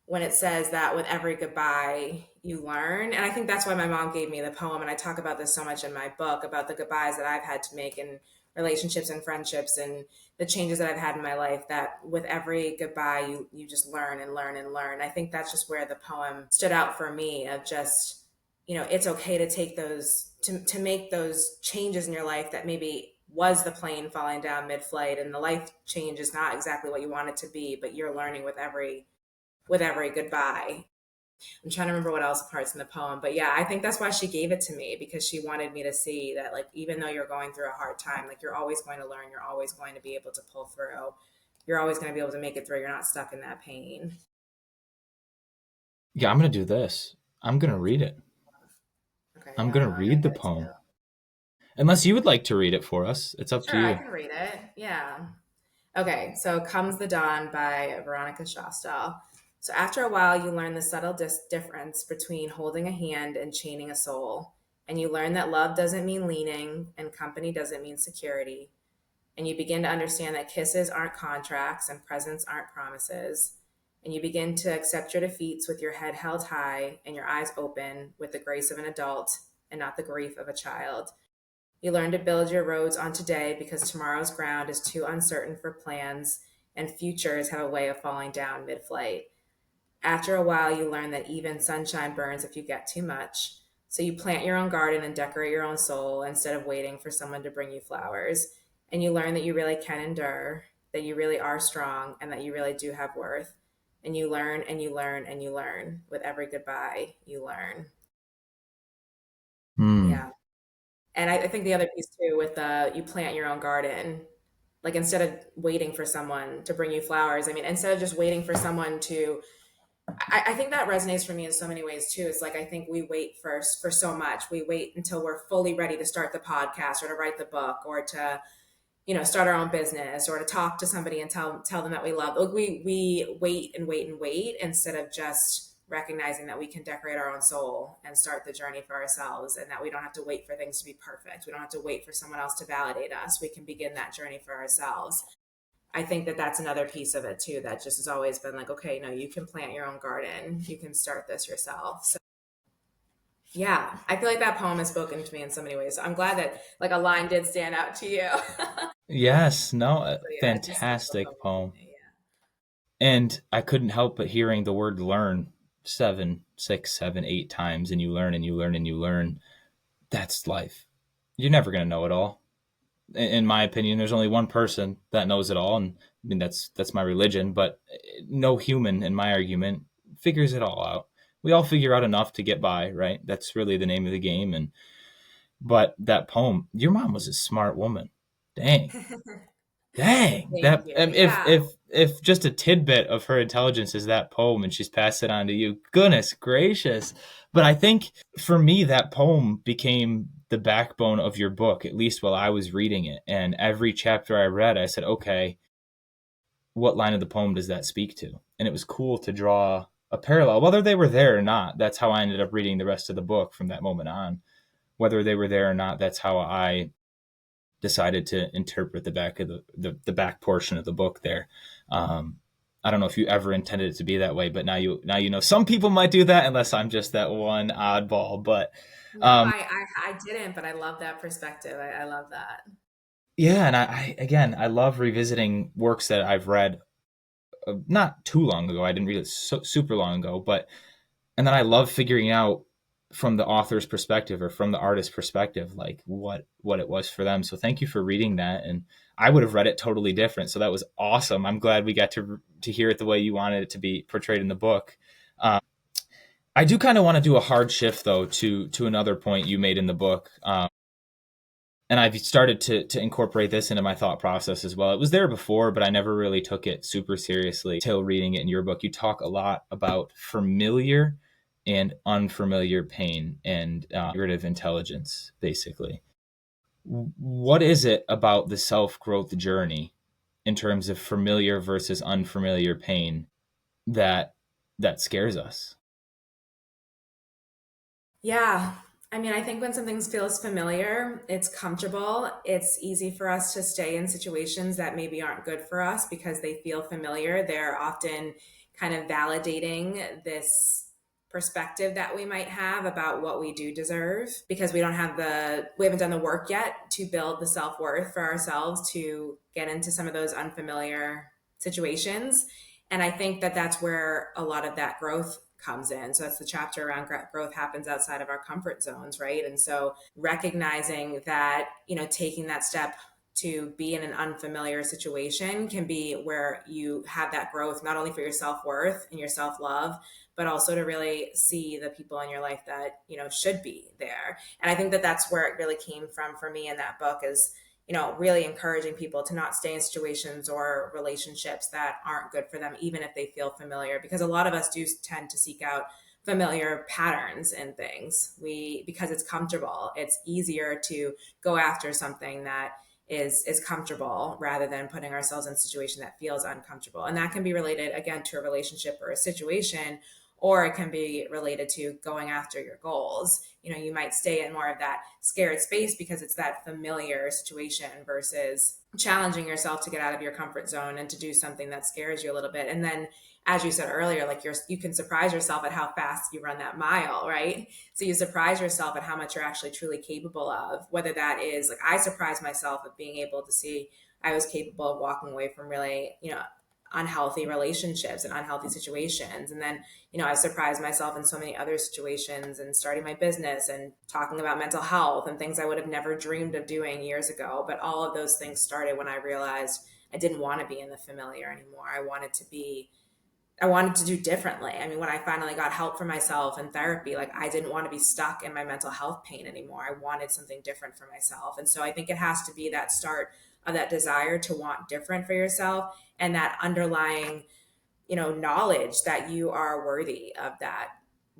Speaker 2: when it says that with every goodbye you learn. And I think that's why my mom gave me the poem, and I talk about this so much in my book about the goodbyes that I've had to make in relationships and friendships, and the changes that I've had in my life, that with every goodbye you just learn and learn and learn. I think that's just where the poem stood out for me, of just, it's okay to take those, to make those changes in your life that maybe was the plane falling down mid-flight, and the life change is not exactly what you want it to be, but you're learning with every goodbye. I'm trying to remember what else parts in the poem, but yeah, I think that's why she gave it to me, because she wanted me to see that, like, even though you're going through a hard time, like, you're always going to learn, you're always going to be able to pull through, you're always going to be able to make it through, you're not stuck in that pain.
Speaker 1: Yeah, I'm gonna do this. I'm gonna read it.
Speaker 2: Okay,
Speaker 1: I'm
Speaker 2: yeah,
Speaker 1: gonna
Speaker 2: no, I'm gonna
Speaker 1: read
Speaker 2: do
Speaker 1: the
Speaker 2: it too.
Speaker 1: poem. Unless you would like to read it for us, it's up to
Speaker 2: Sure, I
Speaker 1: you.
Speaker 2: can read it. Yeah. Okay, so Comes the Dawn by Veronica Shostal. So after a while, you learn the subtle difference between holding a hand and chaining a soul. And you learn that love doesn't mean leaning and company doesn't mean security. And you begin to understand that kisses aren't contracts and presents aren't promises. And you begin to accept your defeats with your head held high and your eyes open with the grace of an adult and not the grief of a child. You learn to build your roads on today because tomorrow's ground is too uncertain for plans, and futures have a way of falling down mid flight. After a while, you learn that even sunshine burns if you get too much. So you plant your own garden and decorate your own soul instead of waiting for someone to bring you flowers. And you learn that you really can endure, that you really are strong, and that you really do have worth. And you learn and you learn and you learn. With every goodbye, you learn.
Speaker 1: Hmm.
Speaker 2: Yeah. And I think the other piece too, with you plant your own garden, like instead of waiting for someone to bring you flowers, I mean, instead of just waiting for someone to I think that resonates for me in so many ways too. It's like I think we wait first for so much. We wait until we're fully ready to start the podcast or to write the book or to, start our own business or to talk to somebody and tell them that we love. Like we wait and wait and wait instead of just recognizing that we can decorate our own soul and start the journey for ourselves, and that we don't have to wait for things to be perfect. We don't have to wait for someone else to validate us. We can begin that journey for ourselves. I think that that's another piece of it too, that just has always been like, okay, no, you can plant your own garden. You can start this yourself. So yeah, I feel like that poem has spoken to me in so many ways. So I'm glad that like a line did stand out to you.
Speaker 1: Yes, no,
Speaker 2: So yeah, it just
Speaker 1: fantastic
Speaker 2: home for
Speaker 1: poem.
Speaker 2: me.
Speaker 1: And I couldn't help but hearing the word learn seven, six, seven, 8 times, and you learn and you learn and you learn. That's life. You're never going to know it all. In my opinion, there's only one person that knows it all, and I mean that's my religion. But no human, in my argument, figures it all out. We all figure out enough to get by, right? That's really the name of the game. And but that poem, your mom was a smart woman. Dang,
Speaker 2: Yeah.
Speaker 1: dang.
Speaker 2: Thank
Speaker 1: That
Speaker 2: you. Yeah.
Speaker 1: if just a tidbit of her intelligence is that poem, and she's passed it on to you, goodness gracious. But I think for me, that poem became the backbone of your book, at least while I was reading it. And every chapter I read, I said, okay, what line of the poem does that speak to? And it was cool to draw a parallel, whether they were there or not. That's how I ended up reading the rest of the book from that moment on. Whether they were there or not, that's how I decided to interpret the back of the back portion of the book there. Um, I don't know if you ever intended it to be that way, but now you know some people might do that unless I'm just that one oddball. But
Speaker 2: No,
Speaker 1: um,
Speaker 2: I didn't, but I love that perspective. I love that.
Speaker 1: yeah, and I again I love revisiting works that I've read not too long ago. I didn't read it super long ago, but and then I love figuring out from the author's perspective or from the artist's perspective, like what it was for them. So thank you for reading that, and I would have read it totally different. So that was awesome. I'm glad we got to hear it the way you wanted it to be portrayed in the book. I do kind of want to do a hard shift though to another point you made in the book. And I've started to incorporate this into my thought process as well. It was there before, but I never really took it super seriously till reading it in your book. You talk a lot about familiar and unfamiliar pain and figurative intelligence, basically. What is it about the self growth journey in terms of familiar versus unfamiliar pain that that scares us?
Speaker 2: Yeah. I mean, I think when something feels familiar, it's comfortable. It's easy for us to stay in situations that maybe aren't good for us because they feel familiar. They're often kind of validating this perspective that we might have about what we do deserve because we haven't done the work yet to build the self-worth for ourselves to get into some of those unfamiliar situations. And I think that that's where a lot of that growth comes in. So that's the chapter around growth happens outside of our comfort zones, right? And so recognizing that, taking that step to be in an unfamiliar situation can be where you have that growth, not only for your self-worth and your self-love, but also to really see the people in your life that, should be there. And I think that that's where it really came from for me in that book is, really encouraging people to not stay in situations or relationships that aren't good for them, even if they feel familiar. Because a lot of us do tend to seek out familiar patterns and things. Because it's comfortable, it's easier to go after something that is comfortable rather than putting ourselves in a situation that feels uncomfortable. And that can be related again to a relationship or a situation, or it can be related to going after your goals. You might stay in more of that scared space because it's that familiar situation versus challenging yourself to get out of your comfort zone and to do something that scares you a little bit. And then, as you said earlier, like you can surprise yourself at how fast you run that mile, right? So you surprise yourself at how much you're actually truly capable of, whether that is like I surprised myself of being able to see I was capable of walking away from really, unhealthy relationships and unhealthy situations. And then, I surprised myself in so many other situations and starting my business and talking about mental health and things I would have never dreamed of doing years ago. But all of those things started when I realized I didn't want to be in the familiar anymore. I wanted to do differently. I mean, when I finally got help for myself and therapy, like I didn't want to be stuck in my mental health pain anymore. I wanted something different for myself. And so I think it has to be that start of that desire to want different for yourself and that underlying knowledge that you are worthy of that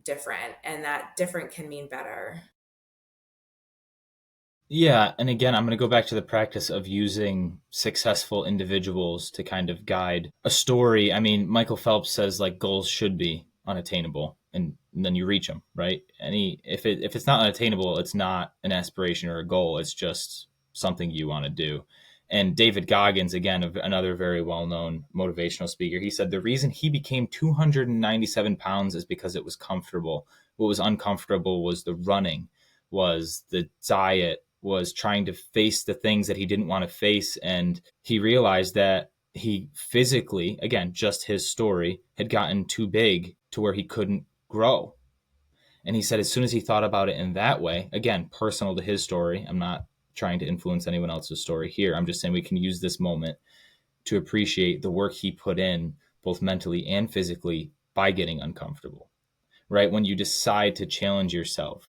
Speaker 2: different, and that different can mean better.
Speaker 1: Yeah, and again, I'm going to go back to the practice of using successful individuals to kind of guide a story. I mean, Michael Phelps says like goals should be unattainable, and then you reach them, right? Any if it's not unattainable, it's not an aspiration or a goal. It's just something you want to do. And David Goggins, again, another very well-known motivational speaker, he said the reason he became 297 pounds is because it was comfortable. What was uncomfortable was the running, was the diet, was trying to face the things that he didn't want to face. And he realized that he physically, again, just his story, had gotten too big to where he couldn't grow. And he said as soon as he thought about it in that way, again, personal to his story, I'm not trying to influence anyone else's story here. I'm just saying we can use this moment to appreciate the work he put in, both mentally and physically, by getting uncomfortable, right? When you decide to challenge yourself,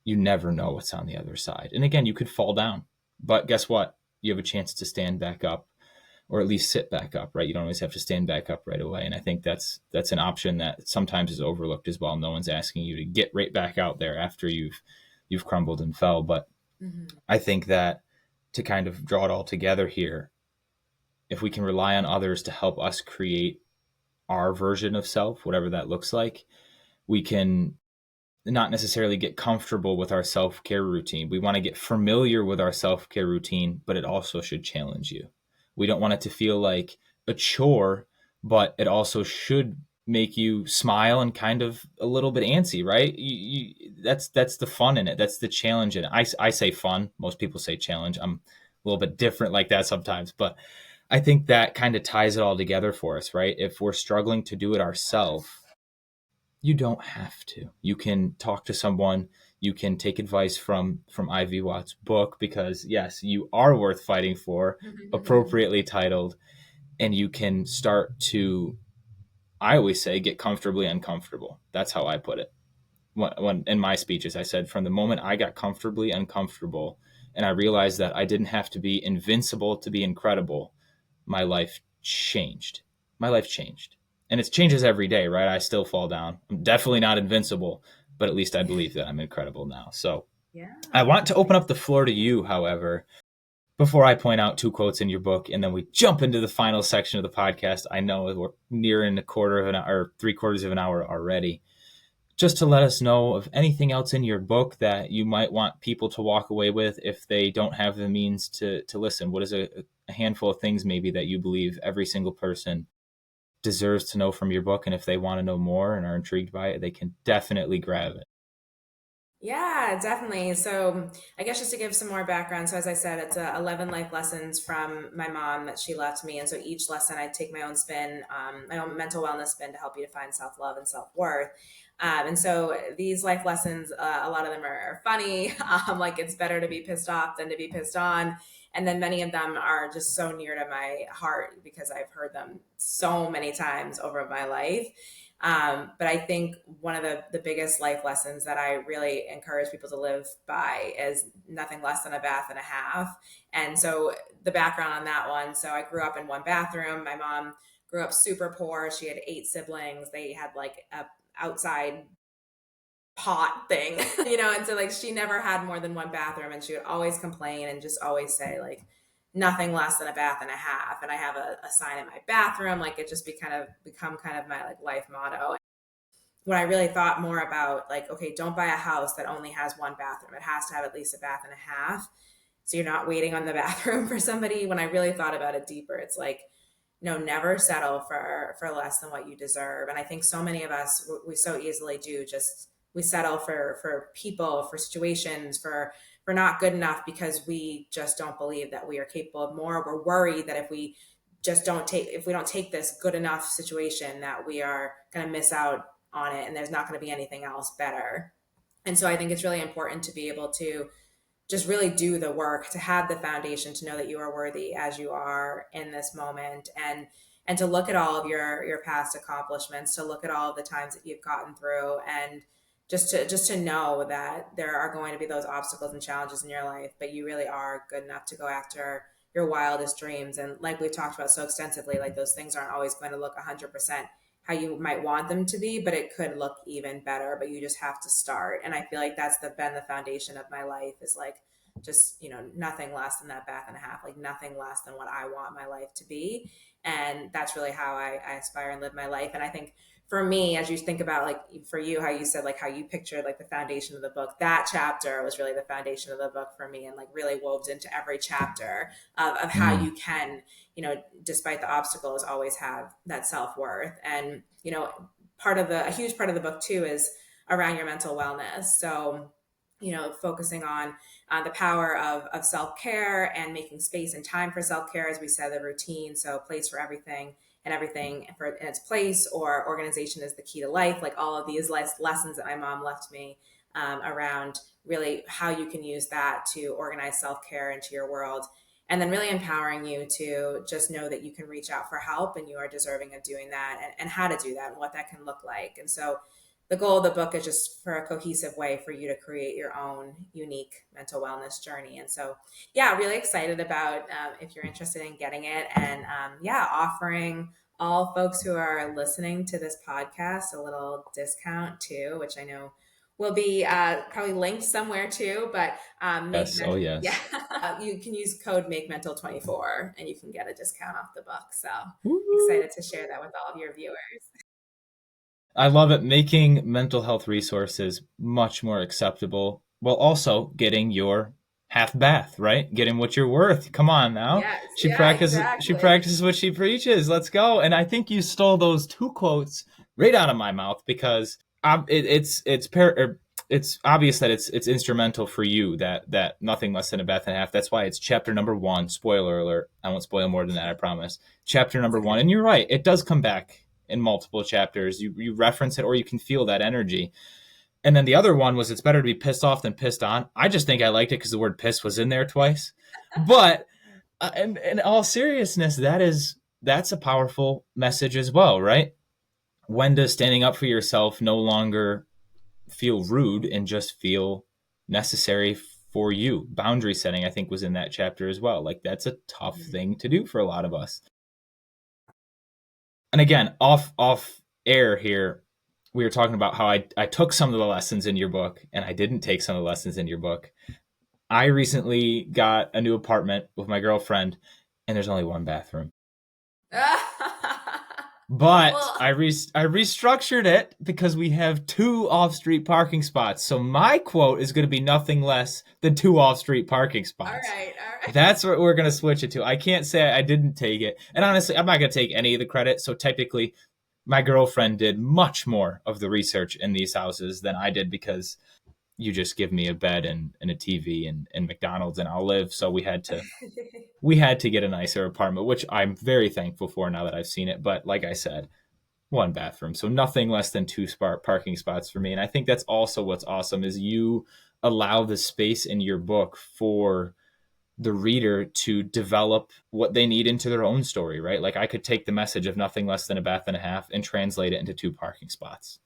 Speaker 1: you never know what's on the other side. And again, you could fall down, but guess what? You have a chance to stand back up, or at least sit back up, right? You don't always have to stand back up right away. And I think that's an option that sometimes is overlooked as well. No one's asking you to get right back out there after you've crumbled and fell. But
Speaker 2: Mm-hmm.
Speaker 1: I think that to kind of draw it all together here, if we can rely on others to help us create our version of self, whatever that looks like, we can not necessarily get comfortable with our self-care routine. We want to get familiar with our self-care routine, but it also should challenge you. We don't want it to feel like a chore, but it also should make you smile and kind of a little bit antsy, right? That's the fun in it. That's the challenge in it. I say fun. Most people say challenge. I'm a little bit different like that sometimes, but I think that kind of ties it all together for us, right? If we're struggling to do it ourselves, you don't have to. You can talk to someone. You can take advice from Ivy Watt's book, because yes, you are worth fighting for, appropriately titled, and you can start to, I always say, get comfortably uncomfortable. That's how I put it. When in my speeches, I said from the moment I got comfortably uncomfortable and I realized that I didn't have to be invincible to be incredible, my life changed. My life changed. And it changes every day, right? I still fall down. I'm definitely not invincible, but at least I believe that I'm incredible now. So
Speaker 2: Yeah,
Speaker 1: I want to
Speaker 2: that's
Speaker 1: open
Speaker 2: amazing.
Speaker 1: up the floor to you, however, before I point out two quotes in your book, and then we jump into the final section of the podcast. I know we're nearing a quarter of an hour, or three quarters of an hour already. Just to let us know of anything else in your book that you might want people to walk away with if they don't have the means to listen. What is a handful of things maybe that you believe every single person deserves to know from your book? And if they want to know more and are intrigued by it, they can definitely grab it.
Speaker 2: Yeah, definitely. So, I guess just to give some more background. So, as I said, it's 11 life lessons from my mom that she left me. And so, each lesson I take my own spin, my own mental wellness spin to help you define self love and self worth. And so, these life lessons, a lot of them are funny. Like it's better to be pissed off than to be pissed on. And then many of them are just so near to my heart because I've heard them so many times over my life. But I think one of the biggest life lessons that I really encourage people to live by is nothing less than a bath and a half. And so the background on that one, so I grew up in one bathroom. My mom grew up super poor. She had 8 siblings. They had like a outside pot thing, and so like she never had more than one bathroom, and she would always complain and just always say like nothing less than a bath and a half. And I have a sign in my bathroom, like it just become kind of my like life motto. When I really thought more about like, okay, don't buy a house that only has one bathroom. It has to have at least a bath and a half. So you're not waiting on the bathroom for somebody. When I really thought about it deeper, it's like, no, never settle for less than what you deserve. And I think so many of us, we so easily do just, we settle for people, for situations, for not good enough because we just don't believe that we are capable of more. We're worried that if we don't take this good enough situation, that we are going to miss out on it and there's not going to be anything else better. And so I think it's really important to be able to just really do the work, to have the foundation, to know that you are worthy as you are in this moment, and to look at all of your past accomplishments, to look at all of the times that you've gotten through, and just to know that there are going to be those obstacles and challenges in your life, but you really are good enough to go after your wildest dreams. And like we've talked about so extensively, like those things aren't always going to look 100% how you might want them to be, but it could look even better. But you just have to start. And I feel like that's been the foundation of my life, is like just, nothing less than that bath and a half, like nothing less than what I want my life to be. And that's really how I aspire and live my life. And I think for me, as you think about, like for you, how you said, like how you pictured like the foundation of the book, that chapter was really the foundation of the book for me, and like really wove into every chapter of how
Speaker 1: Mm.
Speaker 2: you can, despite the obstacles, always have that self-worth. And, a huge part of the book too is around your mental wellness. So, focusing on the power of self-care and making space and time for self-care, as we said, the routine. So place for everything, and everything in its place, or organization is the key to life. Like all of these lessons that my mom left me around really how you can use that to organize self-care into your world. And then really empowering you to just know that you can reach out for help, and you are deserving of doing that, and how to do that and what that can look like. And so the goal of the book is just for a cohesive way for you to create your own unique mental wellness journey. And so, yeah, really excited about if you're interested in getting it. And yeah, offering all folks who are listening to this podcast a little discount too, which I know will be probably linked somewhere too. But
Speaker 1: Yes. Oh,
Speaker 2: yeah,
Speaker 1: yes.
Speaker 2: you can use code make mental 24 and you can get a discount off the book. So
Speaker 1: Woo.
Speaker 2: excited to share that with all of your viewers.
Speaker 1: I love it, making mental health resources much more acceptable while also getting your half bath, right? Getting what you're worth. Come on now.
Speaker 2: Yes,
Speaker 1: She
Speaker 2: yeah,
Speaker 1: practices she
Speaker 2: exactly.
Speaker 1: practices what she preaches. Let's go. And I think you stole those two quotes right out of my mouth, because it's obvious that it's instrumental for you, that nothing less than a bath and a half. That's why it's chapter number 1. Spoiler alert. I won't spoil more than that, I promise. Chapter
Speaker 2: It's
Speaker 1: number 1.
Speaker 2: okay.
Speaker 1: And you're right. It does come back in multiple chapters. You reference it, or you can feel that energy. And then the other one was, it's better to be pissed off than pissed on. I just think I liked it because the word piss was in there twice. But in all seriousness, that's a powerful message as well, right? When does standing up for yourself no longer feel rude and just feel necessary for you? Boundary setting, I think, was in that chapter as well. Like, that's a tough
Speaker 2: Mhm.
Speaker 1: thing to do for a lot of us. And again, off air here, we were talking about how I took some of the lessons in your book and I didn't take some of the lessons in your book. I recently got a new apartment with my girlfriend, and there's only one bathroom. But
Speaker 2: Well,
Speaker 1: I restructured it because we have 2 off-street parking spots. So my quote is going to be nothing less than 2 off-street parking
Speaker 2: all
Speaker 1: spots.
Speaker 2: right, all right.
Speaker 1: That's what we're going to switch it to. I can't say I didn't take it. And honestly, I'm not going to take any of the credit. So technically, my girlfriend did much more of the research in these houses than I did, because you just give me a bed and a TV and McDonald's and I'll live. So we had to get a nicer apartment, which I'm very thankful for now that I've seen it. But like I said, 1 bathroom, so nothing less than 2 parking spots for me. And I think that's also what's awesome, is you allow the space in your book for the reader to develop what they need into their own story, right? Like, I could take the message of nothing less than a bath and a half and translate it into 2 parking spots.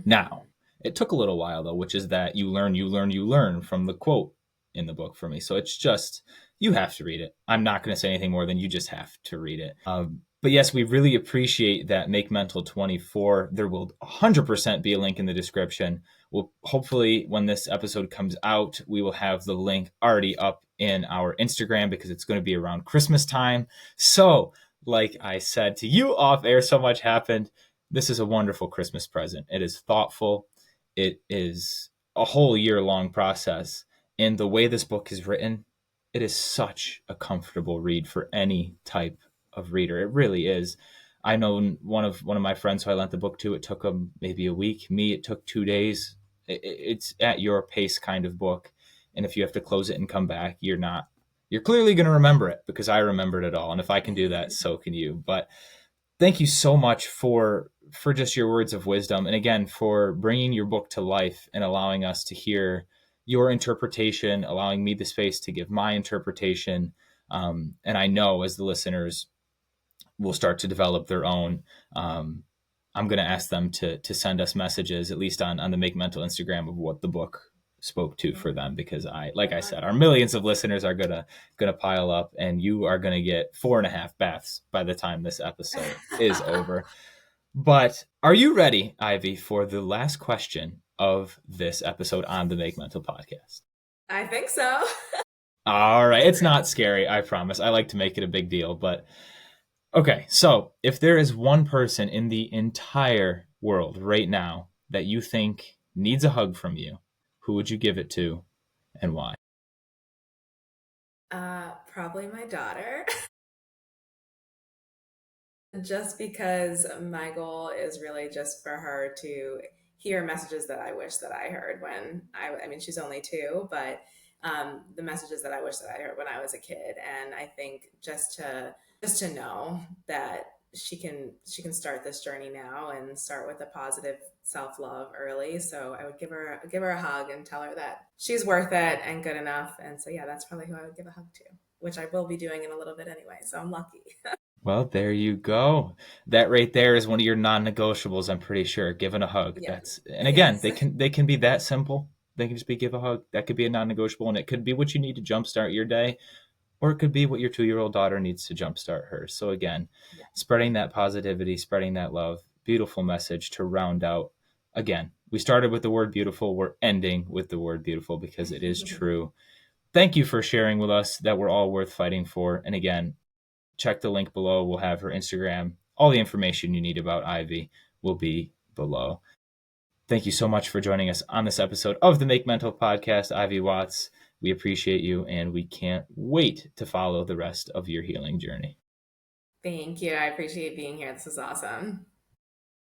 Speaker 1: Now,
Speaker 2: Mhm.
Speaker 1: it took a little while though, which is that you learn from the quote in the book for me. So it's just, you have to read it. I'm not going to say anything more than you just have to read it. But yes, we really appreciate that. Make Mental 24. There will 100% be a link in the description. We'll hopefully, when this episode comes out, we will have the link already up in our Instagram, because it's going to be around Christmas time. So, like I said to you off air, so much happened. This is a wonderful Christmas present. It is thoughtful. It is a whole year long process. And the way this book is written, it is such a comfortable read for any type of reader. It really is. I know one of my friends who I lent the book to, it took him maybe a week. Me, it took 2 days. It's at your pace kind of book. And if you have to close it and come back, you're clearly going to remember it, because I remembered it all. And if I can do that, so can you. But thank you so much for just your words of wisdom, and again, for bringing your book to life and allowing us to hear your interpretation, allowing me the space to give my interpretation. And I know, as the listeners will start to develop their own, I'm going to ask them to send us messages, at least on the Make Mental Instagram, of what the book spoke to
Speaker 2: Yeah.
Speaker 1: for them, because like
Speaker 2: Good
Speaker 1: I
Speaker 2: luck.
Speaker 1: said, our millions of listeners are gonna pile up, and you are gonna get 4.5 baths by the time this episode is over. But are you ready, Ivy, for the last question of this episode on the Make Mental podcast?
Speaker 2: I think so.
Speaker 1: All right. It's not scary, I promise. I like to make it a big deal. But okay. So if there is one person in the entire world right now that you think needs a hug from you, who would you give it to and why?
Speaker 2: Probably my daughter. Just because my goal is really just for her to hear messages that I wish that I heard when I mean, she's only 2, but the messages that I wish that I heard when I was a kid. And I think just to know that she can start this journey now and start with a positive self-love early. So I would give her a hug and tell her that she's worth it and good enough. And so yeah, that's probably who I would give a hug to, which I will be doing in a little bit anyway. So I'm lucky.
Speaker 1: Well, there you go. That right there is one of your non-negotiables, I'm pretty sure. Giving a hug.
Speaker 2: Yeah.
Speaker 1: That's, and again,
Speaker 2: Yes.
Speaker 1: they can be that simple. They can just be give a hug. That could be a non-negotiable, and it could be what you need to jumpstart your day, or it could be what your 2-year-old daughter needs to jumpstart hers. So again,
Speaker 2: Yeah.
Speaker 1: spreading that positivity, spreading that love, beautiful message to round out. Again, we started with the word beautiful. We're ending with the word beautiful because it is true. Thank you for sharing with us that we're all worth fighting for. And again, check the link below. We'll have her Instagram. All the information you need about Ivy will be below. Thank you so much for joining us on this episode of the Make Mental podcast, Ivy Watts. We appreciate you, and we can't wait to follow the rest of your healing journey.
Speaker 2: Thank you. I appreciate being here. This is awesome.